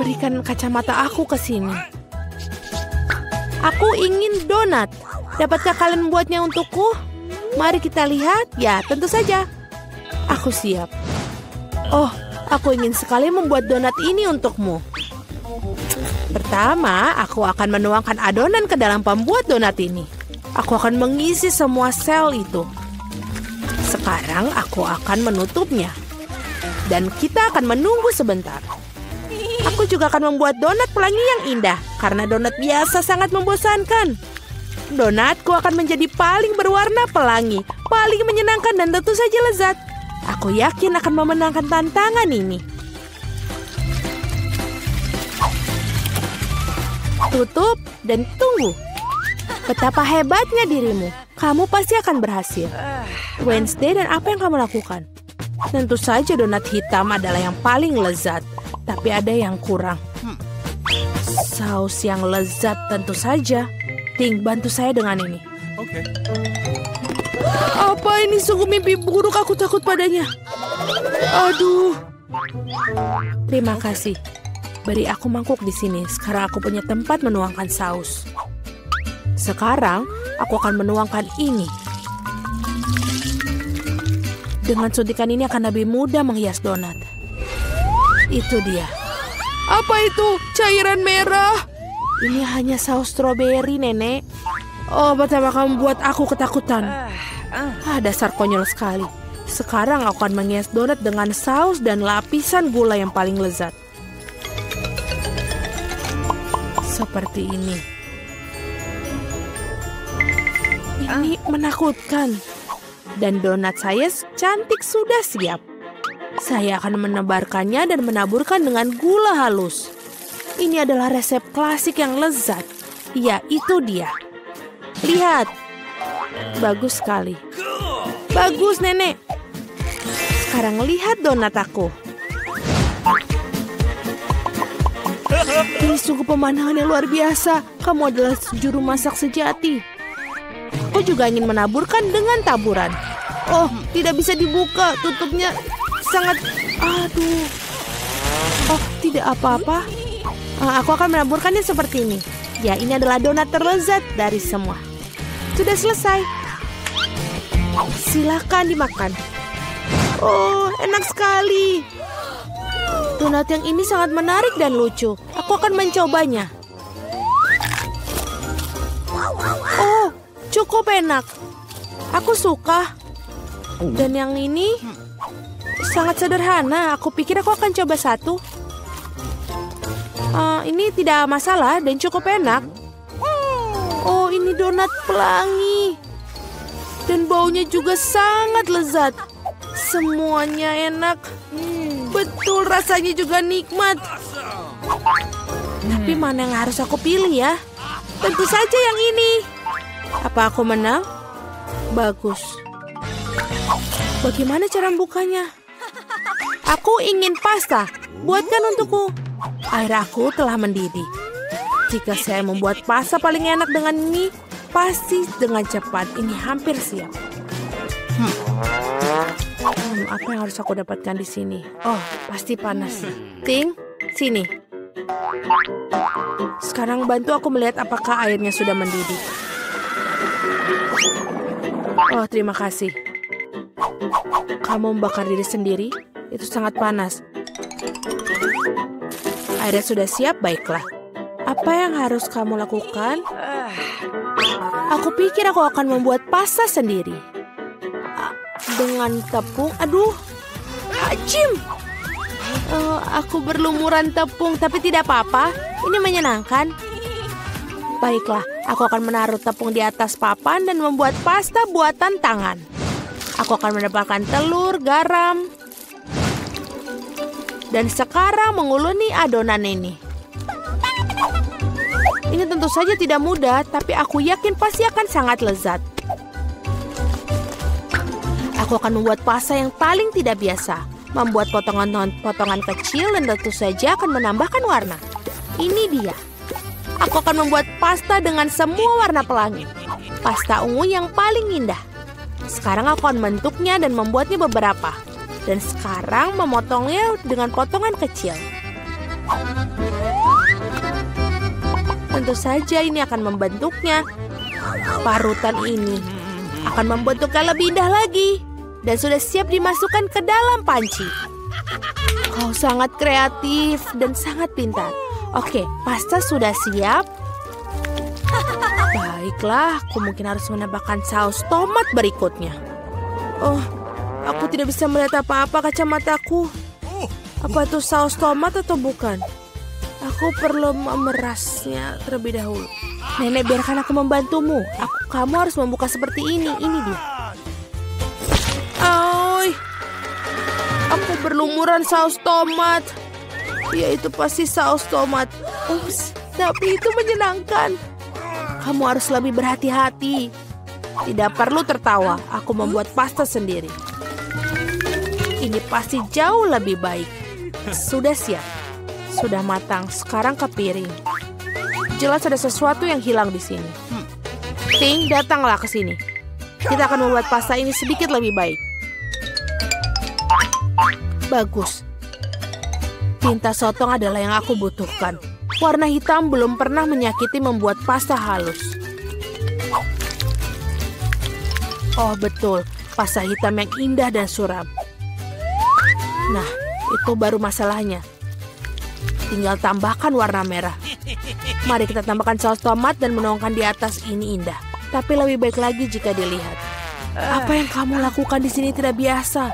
berikan kacamata aku ke sini. Aku ingin donat. Dapatkah kalian membuatnya untukku? Mari kita lihat. Ya, tentu saja. Aku siap. Oh, aku ingin sekali membuat donat ini untukmu. Pertama, aku akan menuangkan adonan ke dalam pembuat donat ini. Aku akan mengisi semua sel itu. Sekarang aku akan menutupnya. Dan kita akan menunggu sebentar. Aku juga akan membuat donat pelangi yang indah. Karena donat biasa sangat membosankan. Donatku akan menjadi paling berwarna pelangi, paling menyenangkan dan tentu saja lezat. Aku yakin akan memenangkan tantangan ini. Tutup dan tunggu. Betapa hebatnya dirimu. Kamu pasti akan berhasil. Wednesday, dan apa yang kamu lakukan? Tentu saja donat hitam adalah yang paling lezat. Tapi ada yang kurang. Saus yang lezat tentu saja. Ting, bantu saya dengan ini. Oke. Apa ini sungguh mimpi buruk, aku takut padanya. Aduh. Terima kasih. Beri aku mangkuk di sini. Sekarang aku punya tempat menuangkan saus. Sekarang aku akan menuangkan ini. Dengan suntikan ini akan lebih mudah menghias donat. Itu dia. Apa itu? Cairan merah. Ini hanya saus stroberi, Nenek. Oh, betapa kamu buat aku ketakutan. Dasar konyol sekali. Sekarang aku akan menghias donat dengan saus dan lapisan gula yang paling lezat. Seperti ini. Ini menakutkan. Dan donat saya cantik sudah siap. Saya akan menebarkannya dan menaburkan dengan gula halus. Ini adalah resep klasik yang lezat. Ya, itu dia. Lihat. Bagus sekali. Bagus, Nenek. Sekarang lihat donat aku. Ini sungguh pemandangan yang luar biasa. Kamu adalah juru masak sejati. Aku juga ingin menaburkan dengan taburan. Oh, tidak bisa dibuka. Tutupnya sangat... Aduh. Oh, tidak apa-apa. Aku akan menaburkannya seperti ini. Ya, ini adalah donat terlezat dari semua. Sudah selesai. Silakan dimakan. Oh, enak sekali. Donat yang ini sangat menarik dan lucu. Aku akan mencobanya. Oh, cukup enak. Aku suka. Dan yang ini sangat sederhana. Aku pikir aku akan coba satu. Ini tidak masalah dan cukup enak. Oh, ini donat pelangi. Dan baunya juga sangat lezat. Semuanya enak. Betul, rasanya juga nikmat. Tapi mana yang harus aku pilih ya? Tentu saja yang ini. Apa aku menang? Bagus. Bagaimana cara membukanya? Aku ingin pasta. Buatkan untukku. Air aku telah mendidih. Jika saya membuat pasta paling enak dengan ini, pasti dengan cepat. Ini hampir siap. Apa yang harus aku dapatkan di sini? Oh, pasti panas. Ting, sini. Sekarang bantu aku melihat apakah airnya sudah mendidih. Oh, terima kasih. Kamu membakar diri sendiri? Itu sangat panas. Airnya sudah siap, baiklah. Apa yang harus kamu lakukan? Aku pikir aku akan membuat pasta sendiri. Dengan tepung, aduh, hajim. Aku berlumuran tepung, tapi tidak apa-apa. Ini menyenangkan. Baiklah, aku akan menaruh tepung di atas papan dan membuat pasta buatan tangan. Aku akan menambahkan telur, garam. Dan sekarang menguluni adonan ini. Ini tentu saja tidak mudah, tapi aku yakin pasti akan sangat lezat. Aku akan membuat pasta yang paling tidak biasa. Membuat potongan-potongan kecil dan tentu saja akan menambahkan warna. Ini dia. Aku akan membuat pasta dengan semua warna pelangi. Pasta ungu yang paling indah. Sekarang aku akan membentuknya dan membuatnya beberapa. Dan sekarang memotongnya dengan potongan kecil. Tentu saja ini akan membentuknya. Parutan ini akan membentuknya lebih indah lagi. Dan sudah siap dimasukkan ke dalam panci. Kau sangat kreatif dan sangat pintar. Oke, pasta sudah siap. Baiklah, aku mungkin harus menambahkan saus tomat berikutnya. Oh, aku tidak bisa melihat apa-apa kacamataku. Apa itu saus tomat atau bukan? Aku perlu memerasnya terlebih dahulu. Nenek, biarkan aku membantumu. Kamu harus membuka seperti ini. Ini dia. Oi, aku berlumuran saus tomat. Ya, itu pasti saus tomat. Ups, tapi itu menyenangkan. Kamu harus lebih berhati-hati. Tidak perlu tertawa. Aku membuat pasta sendiri. Ini pasti jauh lebih baik. Sudah siap. Sudah matang. Sekarang ke piring. Jelas ada sesuatu yang hilang di sini. Ting, datanglah ke sini. Kita akan membuat pasta ini sedikit lebih baik. Bagus. Tinta sotong adalah yang aku butuhkan. Warna hitam belum pernah menyakiti membuat pasta halus. Oh betul, pasta hitam yang indah dan suram. Nah, itu baru masalahnya. Tinggal tambahkan warna merah. Mari kita tambahkan saus tomat dan menuangkan di atas. Ini indah. Tapi lebih baik lagi jika dilihat. Apa yang kamu lakukan di sini tidak biasa.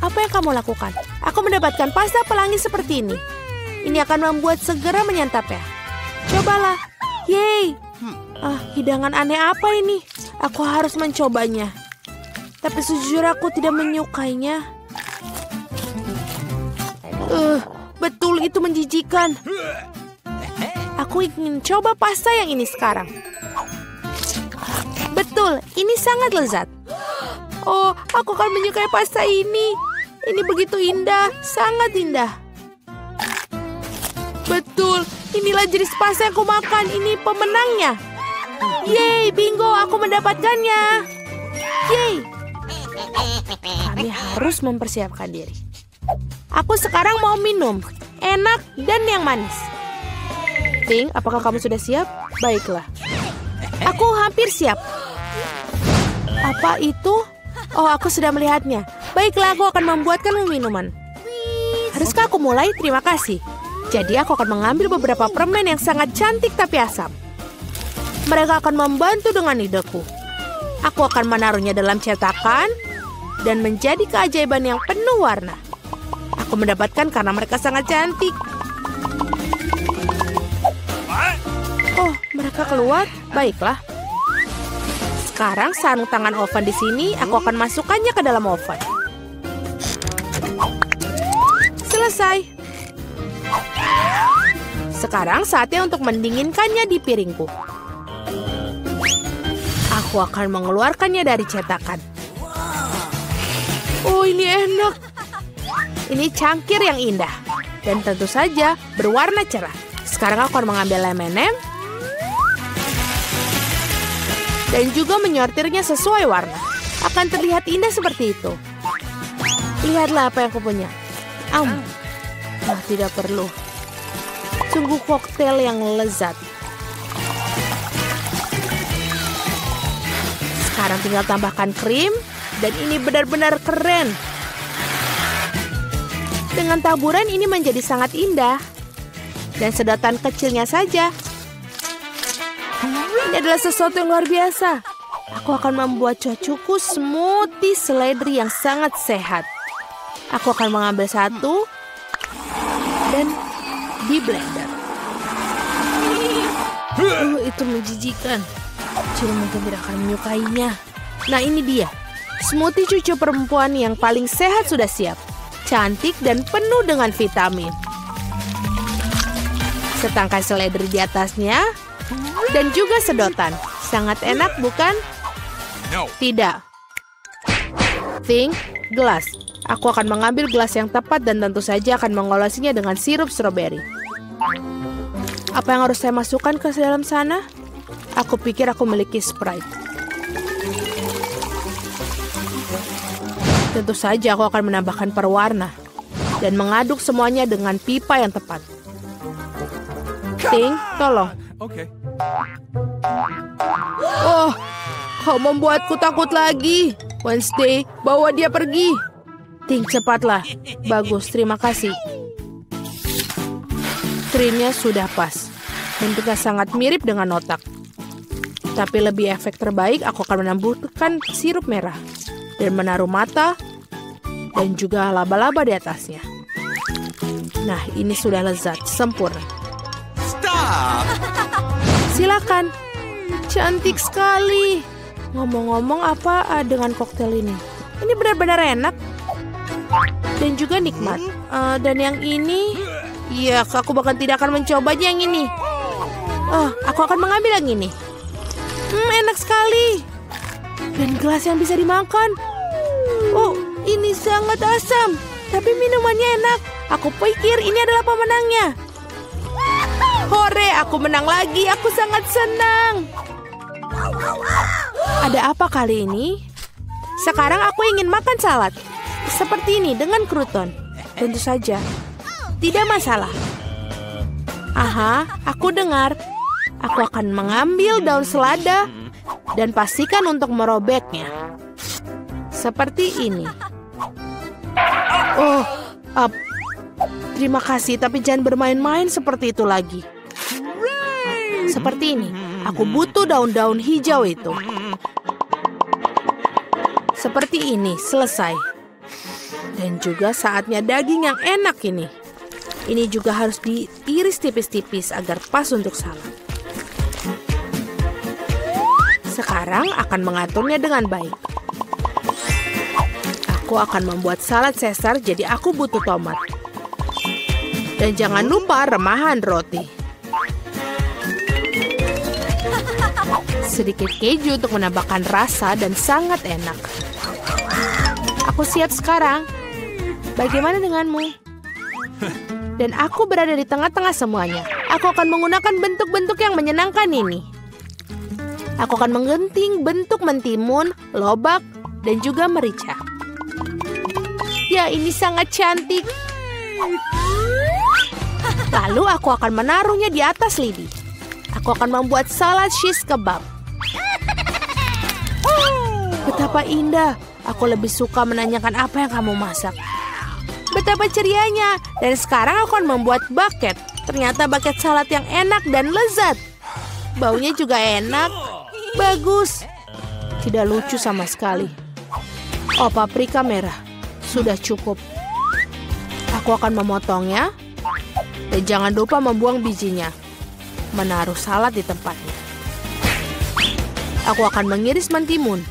Apa yang kamu lakukan? Aku mendapatkan pasta pelangi seperti ini. Ini akan membuat segera menyantapnya. Cobalah. Yeay. Hidangan aneh apa ini? Aku harus mencobanya. Tapi sejujurnya aku tidak menyukainya. Betul, itu menjijikan. Aku ingin coba pasta yang ini sekarang. Betul, ini sangat lezat. Oh, aku akan menyukai pasta ini. Ini begitu indah, sangat indah. Betul, inilah jenis pasta yang aku makan. Ini pemenangnya. Yeay, bingo, aku mendapatkannya. Yeay. Kami harus mempersiapkan diri. Aku sekarang mau minum. Enak dan yang manis. Ting, apakah kamu sudah siap? Baiklah. Aku hampir siap. Apa itu? Oh, aku sudah melihatnya. Baiklah, aku akan membuatkan minuman. Haruskah aku mulai? Terima kasih. Jadi aku akan mengambil beberapa permen yang sangat cantik tapi asam. Mereka akan membantu dengan ideku. Aku akan menaruhnya dalam cetakan dan menjadi keajaiban yang penuh warna. Aku mendapatkan karena mereka sangat cantik. Oh, mereka keluar? Baiklah. Sekarang sarung tangan oven di sini, aku akan masukkannya ke dalam oven. Selesai. Sekarang saatnya untuk mendinginkannya di piringku. Aku akan mengeluarkannya dari cetakan. Oh, ini enak. Ini cangkir yang indah. Dan tentu saja berwarna cerah. Sekarang aku akan mengambil M&M. Dan juga menyortirnya sesuai warna. Akan terlihat indah seperti itu. Lihatlah apa yang aku punya. Tidak perlu. Sungguh koktail yang lezat. Sekarang tinggal tambahkan krim. Dan ini benar-benar keren. Dengan taburan ini menjadi sangat indah. Dan sedotan kecilnya saja. Ini adalah sesuatu yang luar biasa. Aku akan membuat cucuku smoothie seledri yang sangat sehat. Aku akan mengambil satu dan di blender. Itu menjijikan. Cil mungkin tidak akan menyukainya. Nah, ini dia. Smoothie cucu perempuan yang paling sehat sudah siap. Cantik dan penuh dengan vitamin. Setangkai seledri di atasnya. Dan juga sedotan. Sangat enak, bukan? No. Tidak. Think, gelas. Aku akan mengambil gelas yang tepat dan tentu saja akan mengolesinya dengan sirup stroberi. Apa yang harus saya masukkan ke dalam sana? Aku pikir aku memiliki Sprite. Tentu saja aku akan menambahkan perwarna. dan mengaduk semuanya dengan pipa yang tepat. Ting, tolong. Oh, kau membuatku takut lagi. Wednesday, bawa dia pergi. Ting, cepatlah. Bagus, terima kasih. Screen-nya sudah pas. Bentuknya sangat mirip dengan otak. Tapi lebih efek terbaik, aku akan menambahkan sirup merah. Dan menaruh mata dan juga laba-laba di atasnya. Nah, ini sudah lezat, sempurna. Stop! Silakan. Cantik sekali. Ngomong-ngomong, apa dengan koktail ini? Ini benar-benar enak. Dan juga nikmat. Dan yang ini, ya, aku bahkan tidak akan mencobanya yang ini. Oh, aku akan mengambil yang ini. Enak sekali. Dan gelas yang bisa dimakan. Oh, ini sangat asam. Tapi minumannya enak. Aku pikir ini adalah pemenangnya. Hore, aku menang lagi. Aku sangat senang. Ada apa kali ini? Sekarang aku ingin makan salad. Seperti ini dengan kruton. Tentu saja. Tidak masalah. Aha, aku dengar. Aku akan mengambil daun selada dan pastikan untuk merobeknya. Seperti ini. Oh, terima kasih, tapi jangan bermain-main seperti itu lagi. Seperti ini. Aku butuh daun-daun hijau itu. Seperti ini, selesai. Dan juga saatnya daging yang enak ini. Ini juga harus diiris tipis-tipis agar pas untuk salad. Sekarang akan mengaturnya dengan baik. Aku akan membuat salad Caesar, jadi aku butuh tomat. Dan jangan lupa remahan roti. Sedikit keju untuk menambahkan rasa dan sangat enak. Aku siap sekarang. Bagaimana denganmu? Dan aku berada di tengah-tengah semuanya. Aku akan menggunakan bentuk-bentuk yang menyenangkan ini. Aku akan menggunting bentuk mentimun, lobak, dan juga merica. Ya, ini sangat cantik. Lalu aku akan menaruhnya di atas lidi. Aku akan membuat salad shish kebab. Betapa indah. Aku lebih suka menanyakan apa yang kamu masak. Betapa cerianya. Dan sekarang aku akan membuat bucket. Ternyata bucket salad yang enak dan lezat. Baunya juga enak. Bagus. Tidak lucu sama sekali. Oh, paprika merah. Sudah cukup. Aku akan memotongnya. Dan jangan lupa membuang bijinya. Menaruh salad di tempatnya. Aku akan mengiris mentimun.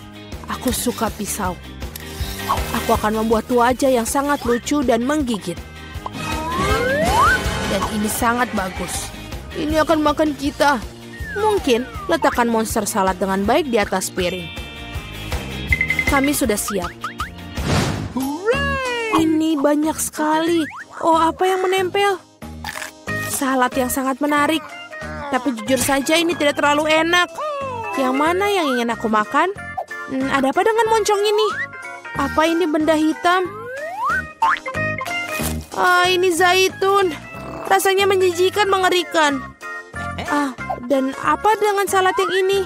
Aku suka pisau. Aku akan membuat wajah yang sangat lucu dan menggigit. Dan ini sangat bagus. Ini akan makan kita. Mungkin letakkan monster salad dengan baik di atas piring. Kami sudah siap. Ini banyak sekali. Oh, apa yang menempel? Salad yang sangat menarik. Tapi jujur saja ini tidak terlalu enak. Yang mana yang ingin aku makan? Ada apa dengan moncong ini? Apa ini benda hitam? Ini zaitun. Rasanya menjijikan, mengerikan. Dan apa dengan salad yang ini?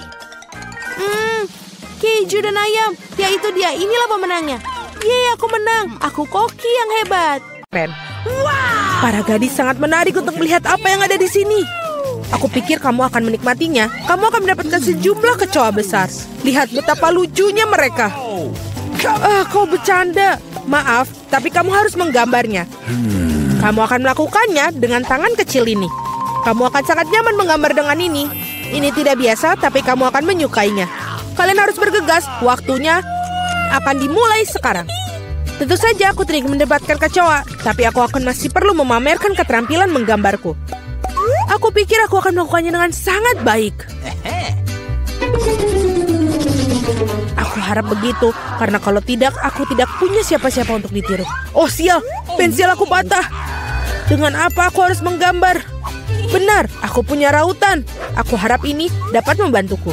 Keju dan ayam. Ya, itu dia. Inilah pemenangnya. Yeay, aku menang. Aku koki yang hebat. Keren. Wow. Para gadis sangat menarik untuk melihat apa yang ada di sini. Aku pikir kamu akan menikmatinya. Kamu akan mendapatkan sejumlah kecoa besar. Lihat betapa lucunya mereka. Kau bercanda. Maaf, tapi kamu harus menggambarnya. Kamu akan melakukannya dengan tangan kecil ini. Kamu akan sangat nyaman menggambar dengan ini. Ini tidak biasa, tapi kamu akan menyukainya. Kalian harus bergegas. Waktunya akan dimulai sekarang. Tentu saja aku tidak mendapatkan kecoa, tapi aku akan masih perlu memamerkan keterampilan menggambarku. Aku pikir aku akan melakukannya dengan sangat baik. Aku harap begitu, karena kalau tidak, aku tidak punya siapa-siapa untuk ditiru. Oh sial, pensil aku patah. Dengan apa aku harus menggambar? Benar, aku punya rautan. Aku harap ini dapat membantuku.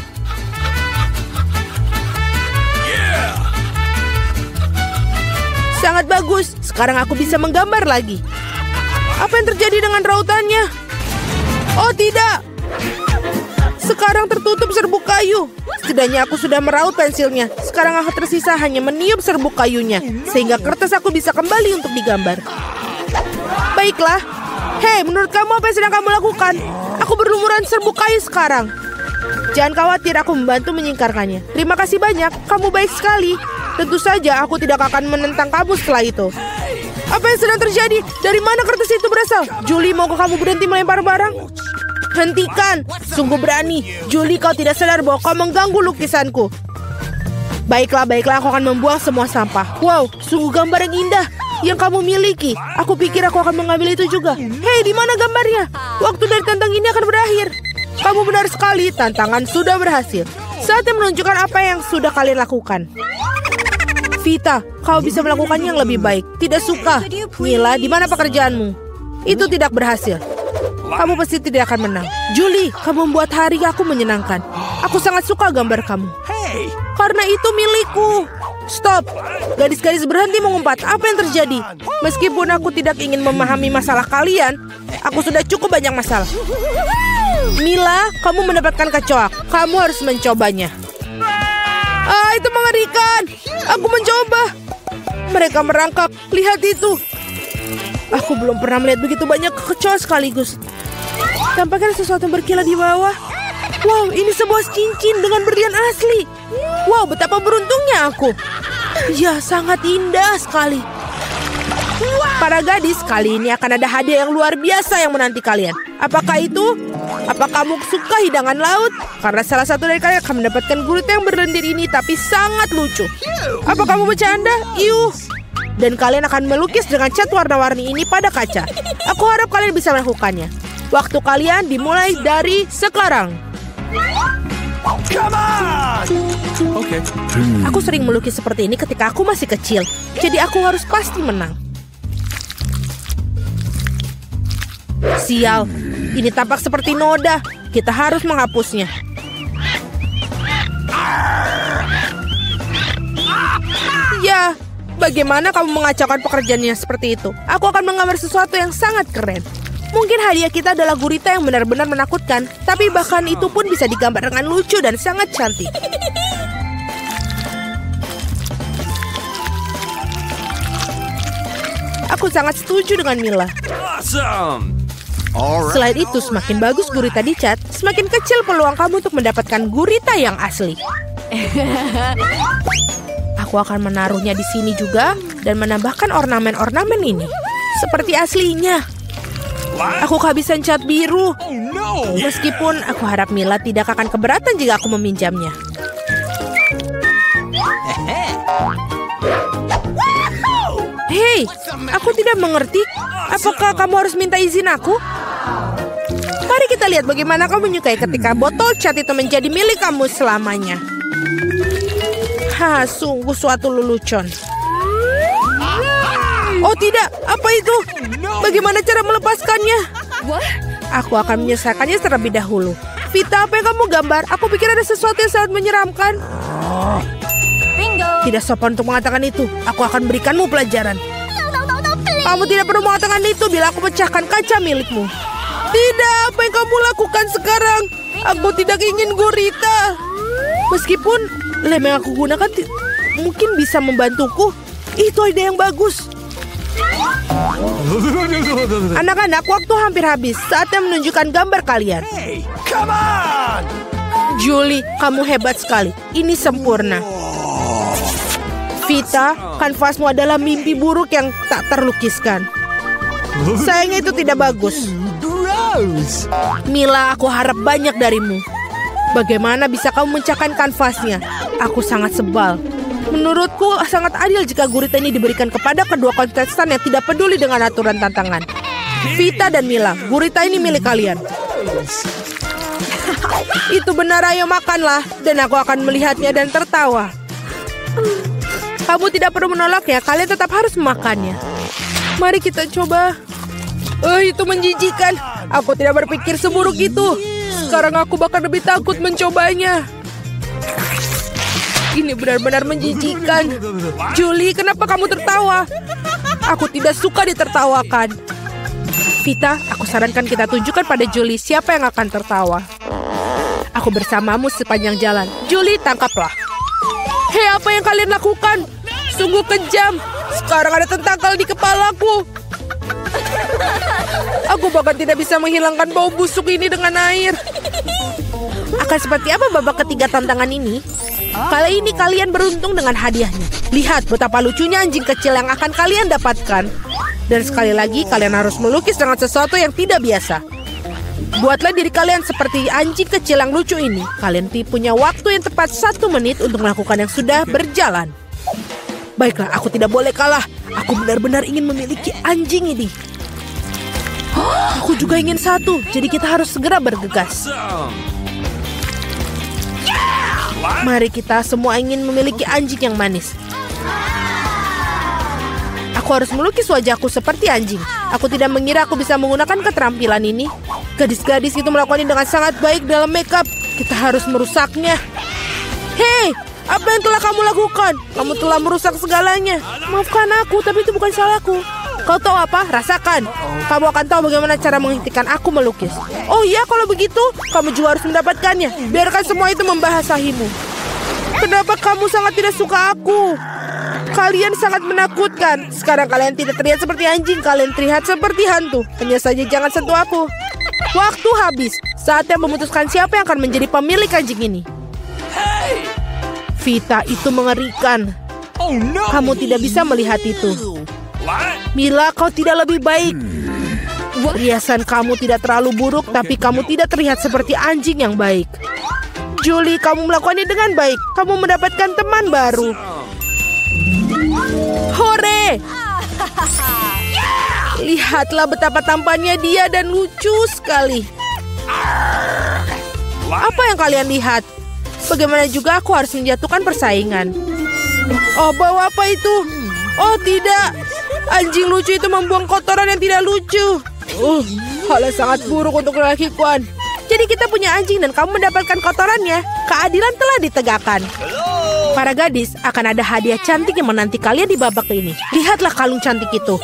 Sangat bagus. Sekarang aku bisa menggambar lagi. Apa yang terjadi dengan rautannya? Oh tidak. Sekarang tertutup serbuk kayu. Setidaknya aku sudah meraut pensilnya. Sekarang aku tersisa hanya meniup serbuk kayunya. Sehingga kertas aku bisa kembali untuk digambar. Baiklah. Hei, menurut kamu apa yang sedang kamu lakukan? Aku berlumuran serbuk kayu sekarang. Jangan khawatir, aku membantu menyingkarkannya. Terima kasih banyak, kamu baik sekali. Tentu saja aku tidak akan menentang kamu setelah itu. Apa yang sedang terjadi? Dari mana kertas itu berasal? Julie, maukah kamu berhenti melempar barang? Hentikan! Sungguh berani. Julie, kau tidak sadar bahwa kau mengganggu lukisanku. Baiklah, aku akan membuang semua sampah. Wow, sungguh gambar yang indah yang kamu miliki. Aku pikir aku akan mengambil itu juga. Hei, di mana gambarnya? Waktu dari tantang ini akan berakhir. Kamu benar sekali, tantangan sudah berhasil. Saatnya menunjukkan apa yang sudah kalian lakukan. Vita, kau bisa melakukan yang lebih baik. Tidak suka. Mila, di mana pekerjaanmu? Itu tidak berhasil. Kamu pasti tidak akan menang. Julie, kamu membuat hari aku menyenangkan. Aku sangat suka gambar kamu. Karena itu milikku. Stop. Gadis-gadis berhenti mengumpat. Apa yang terjadi? Meskipun aku tidak ingin memahami masalah kalian, aku sudah cukup banyak masalah. Mila, kamu mendapatkan kecoak. Kamu harus mencobanya. Itu mengerikan. Aku mencoba. Mereka merangkap. Lihat itu. Aku belum pernah melihat begitu banyak kecoak sekaligus. Tampaknya sesuatu yang berkilat di bawah. Wow, ini sebuah cincin dengan berlian asli. Wow, betapa beruntungnya aku. Ya, sangat indah sekali. Para gadis, kali ini akan ada hadiah yang luar biasa yang menanti kalian. Apakah itu? Apa kamu suka hidangan laut? Karena salah satu dari kalian akan mendapatkan gurita yang berlendir ini, tapi sangat lucu. Apa kamu bercanda? Iuh. Dan kalian akan melukis dengan cat warna-warni ini pada kaca. Aku harap kalian bisa melakukannya. Waktu kalian dimulai dari sekarang. Okay. Aku sering melukis seperti ini ketika aku masih kecil. Jadi aku harus pasti menang. Sial, ini tampak seperti noda. Kita harus menghapusnya. Ya, bagaimana kamu mengacaukan pekerjaannya seperti itu? Aku akan menggambar sesuatu yang sangat keren. Mungkin hadiah kita adalah gurita yang benar-benar menakutkan, tapi bahkan itu pun bisa digambar dengan lucu dan sangat cantik. Aku sangat setuju dengan Mila. Awesome. Selain itu, semakin bagus gurita dicat, semakin kecil peluang kamu untuk mendapatkan gurita yang asli. Aku akan menaruhnya di sini juga dan menambahkan ornamen-ornamen ini. Seperti aslinya. Aku kehabisan cat biru. Meskipun aku harap Mila tidak akan keberatan jika aku meminjamnya. Hei, aku tidak mengerti. Apakah kamu harus minta izin aku? Mari kita lihat bagaimana kamu menyukai ketika botol cat itu menjadi milik kamu selamanya. Sungguh suatu lelucon. Oh tidak, apa itu? Bagaimana cara melepaskannya? Aku akan menyelesaikannya terlebih dahulu. Vita, apa yang kamu gambar? Aku pikir ada sesuatu yang sangat menyeramkan. Tidak sopan untuk mengatakan itu. Aku akan berikanmu pelajaran. Kamu tidak perlu mengatakan itu bila aku pecahkan kaca milikmu. Tidak, apa yang kamu lakukan sekarang? Aku tidak ingin gurita. Meskipun lem yang aku gunakan mungkin bisa membantuku. Itu ide yang bagus. Anak-anak, waktu hampir habis. Saatnya menunjukkan gambar kalian. Come on! Julie, kamu hebat sekali. Ini sempurna. Vita, kanvasmu adalah mimpi buruk yang tak terlukiskan. Sayangnya itu tidak bagus. Mila, aku harap banyak darimu. Bagaimana bisa kamu memecahkan kanvasnya? Aku sangat sebal. Menurutku sangat adil jika gurita ini diberikan kepada kedua kontestan yang tidak peduli dengan aturan tantangan. Vita dan Mila, gurita ini milik kalian. Itu benar, ayo makanlah. Dan aku akan melihatnya dan tertawa. Kamu tidak perlu menolaknya, kalian tetap harus memakannya. Mari kita coba. Itu menjijikan. Aku tidak berpikir seburuk itu. Sekarang aku bahkan lebih takut mencobanya. Ini benar-benar menjijikan. Julie, kenapa kamu tertawa? Aku tidak suka ditertawakan. Vita, aku sarankan kita tunjukkan pada Julie siapa yang akan tertawa. Aku bersamamu sepanjang jalan. Julie, tangkaplah. Hei, apa yang kalian lakukan? Sungguh kejam. Sekarang ada tentakel di kepalaku. Aku bahkan tidak bisa menghilangkan bau busuk ini dengan air. Akan seperti apa babak ketiga tantangan ini? Kali ini kalian beruntung dengan hadiahnya. Lihat betapa lucunya anjing kecil yang akan kalian dapatkan. Dan sekali lagi kalian harus melukis dengan sesuatu yang tidak biasa. Buatlah diri kalian seperti anjing kecil yang lucu ini. Kalian punya waktu yang tepat 1 menit untuk melakukan yang sudah berjalan. Baiklah, aku tidak boleh kalah. Aku benar-benar ingin memiliki anjing ini. Aku juga ingin satu, jadi kita harus segera bergegas. Mari kita semua ingin memiliki anjing yang manis. Aku harus melukis wajahku seperti anjing. Aku tidak mengira aku bisa menggunakan keterampilan ini. Gadis-gadis itu melakukannya dengan sangat baik dalam makeup. Kita harus merusaknya. Hei, apa yang telah kamu lakukan? Kamu telah merusak segalanya. Maafkan aku, tapi itu bukan salahku. Kau tahu apa? Rasakan. Kamu akan tahu bagaimana cara menghentikan aku melukis. Oh iya, kalau begitu, kamu juga harus mendapatkannya. Biarkan semua itu membahasahimu. Kenapa kamu sangat tidak suka aku? Kalian sangat menakutkan. Sekarang kalian tidak terlihat seperti anjing. Kalian terlihat seperti hantu. Hanya saja jangan sentuh aku. Waktu habis. Saatnya memutuskan siapa yang akan menjadi pemilik anjing ini. Vita, itu mengerikan. Kamu tidak bisa melihat itu. Mila, kau tidak lebih baik. Riasan kamu tidak terlalu buruk, tapi kamu tidak terlihat seperti anjing yang baik. Julie, kamu melakukannya dengan baik. Kamu mendapatkan teman baru. Hore! Lihatlah betapa tampannya dia dan lucu sekali. Apa yang kalian lihat? Bagaimana juga aku harus menjatuhkan persaingan. Oh, bawa apa itu? Oh, tidak. Anjing lucu itu membuang kotoran yang tidak lucu. Hal yang sangat buruk untuk kelakuan. Jadi kita punya anjing dan kamu mendapatkan kotorannya. Keadilan telah ditegakkan. Para gadis, akan ada hadiah cantik yang menanti kalian di babak ini. Lihatlah kalung cantik itu.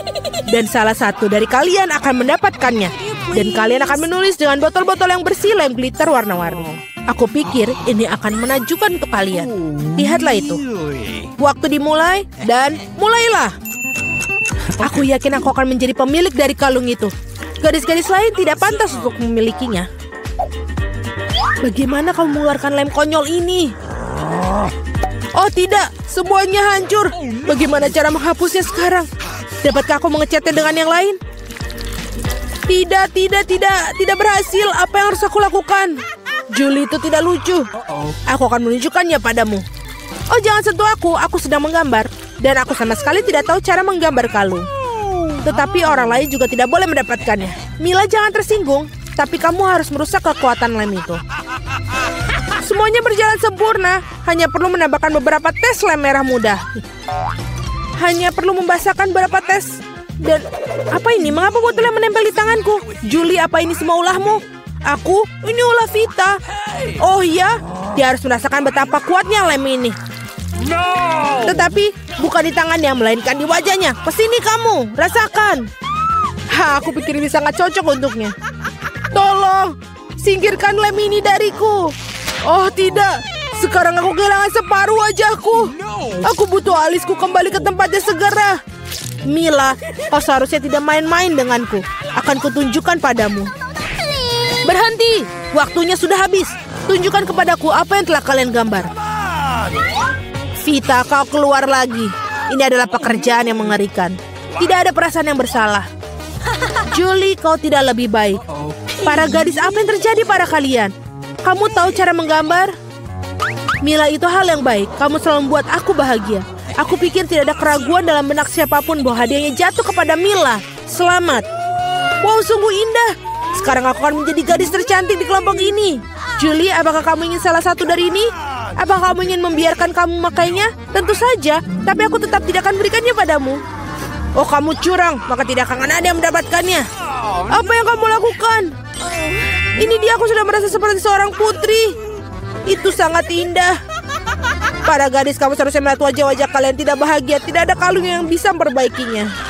Dan salah satu dari kalian akan mendapatkannya. Dan kalian akan menulis dengan botol-botol yang bersih lem glitter warna-warni. Aku pikir ini akan menakjubkan untuk kalian. Lihatlah itu. Waktu dimulai dan mulailah. Aku yakin aku akan menjadi pemilik dari kalung itu. Gadis-gadis lain tidak pantas untuk memilikinya. Bagaimana kamu mengeluarkan lem konyol ini? Oh tidak, semuanya hancur. Bagaimana cara menghapusnya sekarang? Dapatkah aku mengecatnya dengan yang lain? Tidak berhasil. Apa yang harus aku lakukan? Julie itu tidak lucu. Aku akan menunjukkannya padamu. Oh, jangan sentuh aku sedang menggambar. Dan aku sama sekali tidak tahu cara menggambar kalung. Tetapi orang lain juga tidak boleh mendapatkannya. Mila, jangan tersinggung. Tapi kamu harus merusak kekuatan lem itu. Semuanya berjalan sempurna. Hanya perlu menambahkan beberapa tes lem merah muda. Hanya perlu membasahkan beberapa tes. Dan apa ini? Mengapa botolnya menempel di tanganku? Julie, apa ini semua ulahmu? Ini ulah Vita. Oh iya, dia harus merasakan betapa kuatnya lem ini. Tetapi bukan di tangannya, melainkan di wajahnya. Kesini kamu, rasakan. Aku pikir ini sangat cocok untuknya. Tolong, singkirkan lem ini dariku. Oh tidak, sekarang aku kehilangan separuh wajahku. Aku butuh alisku kembali ke tempatnya segera. Mila, kau seharusnya tidak main-main denganku. Akan kutunjukkan padamu. Berhenti, waktunya sudah habis. Tunjukkan kepadaku apa yang telah kalian gambar. Vita, kau keluar lagi. Ini adalah pekerjaan yang mengerikan. Tidak ada perasaan yang bersalah. Julie, kau tidak lebih baik. Para gadis, apa yang terjadi pada kalian? Kamu tahu cara menggambar? Mila, itu hal yang baik. Kamu selalu membuat aku bahagia. Aku pikir tidak ada keraguan dalam benak siapapun bahwa hadiahnya jatuh kepada Mila. Selamat. Wow, sungguh indah. Sekarang aku akan menjadi gadis tercantik di kelompok ini. Julie, apakah kamu ingin salah satu dari ini? Apakah kamu ingin membiarkan kamu memakainya? Tentu saja, tapi aku tetap tidak akan berikannya padamu. Oh, kamu curang, maka tidak akan ada yang mendapatkannya. Apa yang kamu lakukan? Ini dia, aku sudah merasa seperti seorang putri. Itu sangat indah. Para gadis, kamu seharusnya melihat wajah-wajah kalian tidak bahagia. Tidak ada kalung yang bisa memperbaikinya.